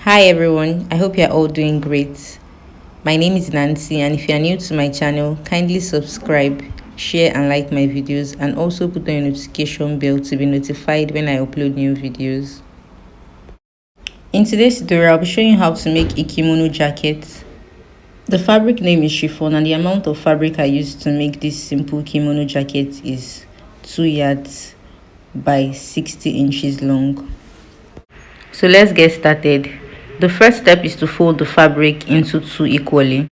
Hi everyone, I hope you're all doing great. My name is Nancy, and if you are new to my channel, kindly subscribe, share, and like my videos, and also put on your notification bell to be notified when I upload new videos. In today's tutorial, I'll be showing you how to make a kimono jacket. The fabric name is chiffon, and the amount of fabric I used to make this simple kimono jacket is 2 yards by 60 inches long. So let's get started. The first step is to fold the fabric into two equally.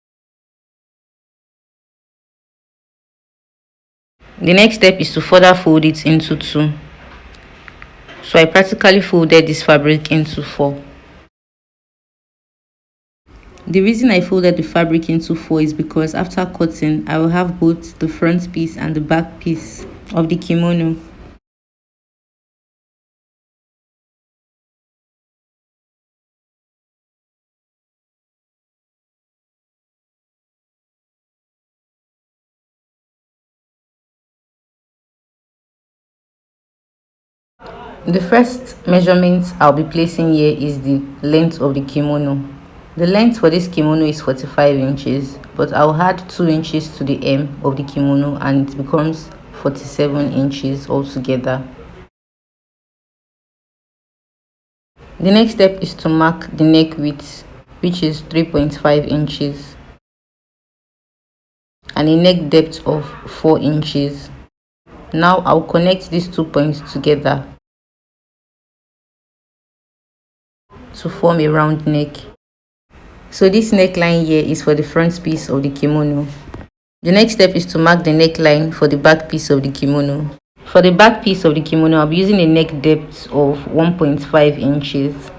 The next step is to further fold it into two. So I practically folded this fabric into four. The reason I folded the fabric into four is because after cutting, I will have both the front piece and the back piece of the kimono. The first measurement I'll be placing here is the length of the kimono. The length for this kimono is 45 inches, but I'll add 2 inches to the hem of the kimono and it becomes 47 inches altogether. The next step is to mark the neck width, which is 3.5 inches, and a neck depth of 4 inches. Now I'll connect these 2 points together to form a round neck. So this neckline here is for the front piece of the kimono. The next step is to mark the neckline for the back piece of the kimono. For the back piece of the kimono, I'll be using a neck depth of 1.5 inches,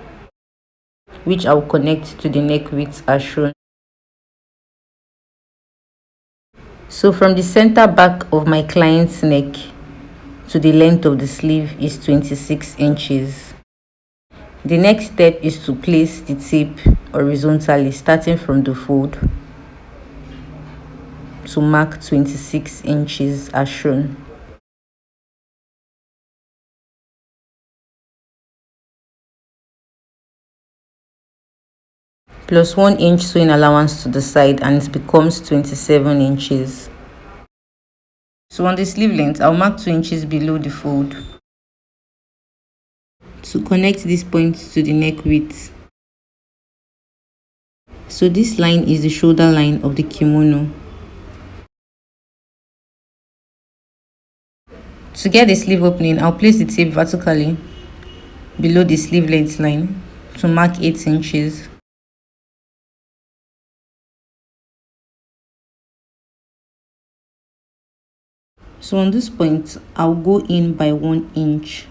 which I'll connect to the neck width as shown. So from the center back of my client's neck to the length of the sleeve is 26 inches. The next step is to place the tape horizontally starting from the fold to mark 26 inches as shown. Plus 1 inch sewing allowance to the side and it becomes 27 inches. So on the sleeve length, I'll mark 2 inches below the fold to connect this point to the neck width. So this line is the shoulder line of the kimono. To get the sleeve opening, I'll place the tape vertically below the sleeve length line to mark 8 inches. So on this point, I'll go in by 1 inch.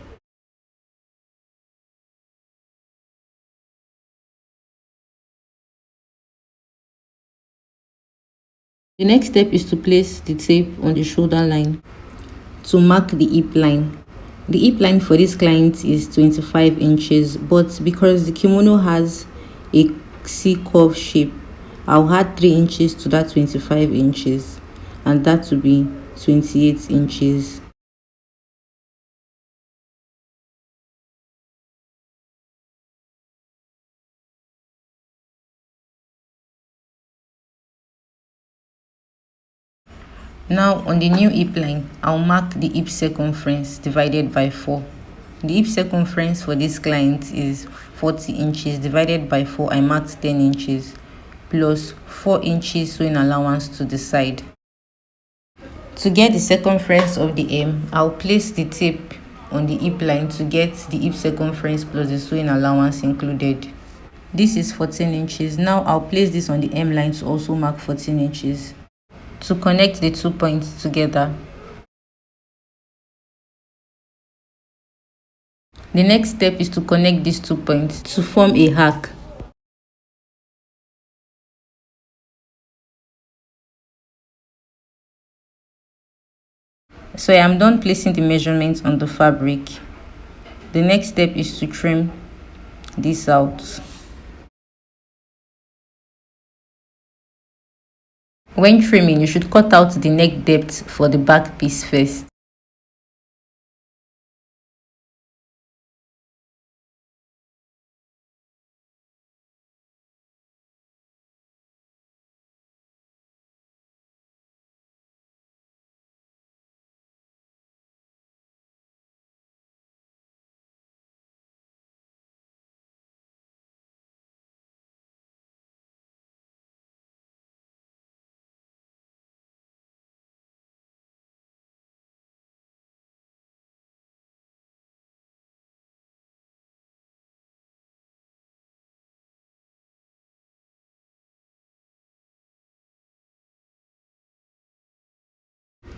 The next step is to place the tape on the shoulder line to mark the hip line. The hip line for this client is 25 inches, but because the kimono has a C-curve shape, I'll add 3 inches to that 25 inches, and that will be 28 inches. Now on the new hip line, I'll mark the hip circumference divided by 4. The hip circumference for this client is 40 inches divided by 4. I marked 10 inches plus 4 inches sewing allowance to the side. To get the circumference of the hem, I'll place the tape on the hip line to get the hip circumference plus the sewing allowance included. This is 14 inches. Now I'll place this on the hem line to also mark 14 inches. To connect the 2 points together. The next step is to connect these 2 points to form a arc. So I am done placing the measurements on the fabric. The next step is to trim this out. When trimming, you should cut out the neck depth for the back piece first.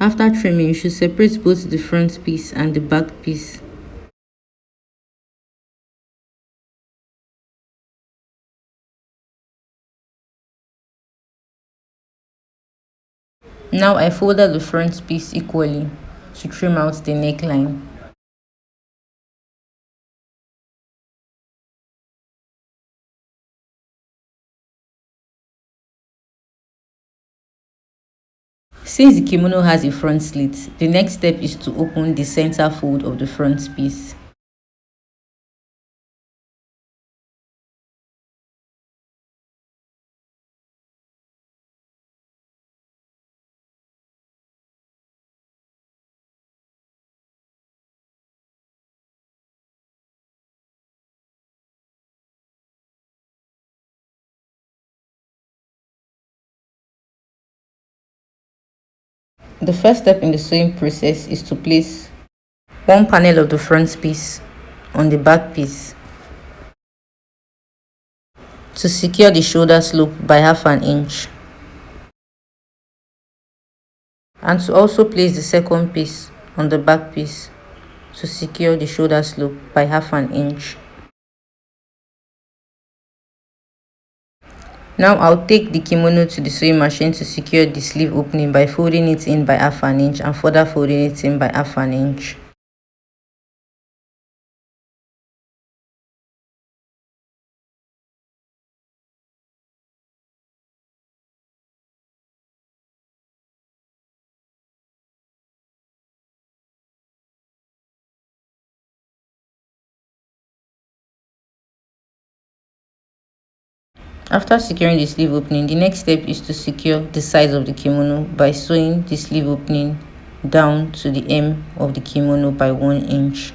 After trimming, you should separate both the front piece and the back piece. Now I folded the front piece equally to trim out the neckline. Since the kimono has a front slit, the next step is to open the center fold of the front piece. The first step in the sewing process is to place one panel of the front piece on the back piece to secure the shoulder slope by half an inch, and to also place the second piece on the back piece to secure the shoulder slope by half an inch. Now I'll take the kimono to the sewing machine to secure the sleeve opening by folding it in by half an inch and further folding it in by half an inch. After securing the sleeve opening, the next step is to secure the sides of the kimono by sewing the sleeve opening down to the hem of the kimono by 1 inch.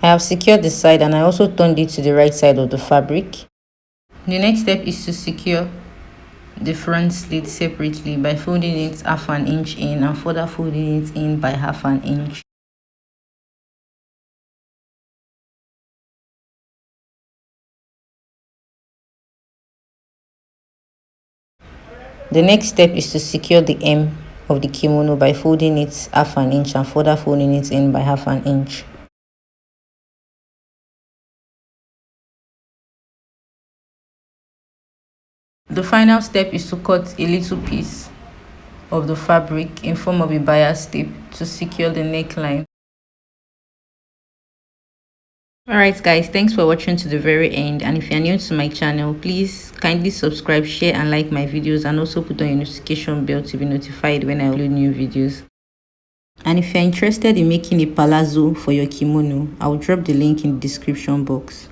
I have secured the side and I also turned it to the right side of the fabric. The next step is to secure the front slit separately by folding it half an inch in and further folding it in by half an inch. The next step is to secure the hem of the kimono by folding it half an inch and further folding it in by half an inch. The final step is to cut a little piece of the fabric in form of a bias tape to secure the neckline. Alright guys, thanks for watching to the very end, and if you're new to my channel, please kindly subscribe, share and like my videos, and also put on your notification bell to be notified when I upload new videos. And if you're interested in making a palazzo for your kimono, I'll drop the link in the description box.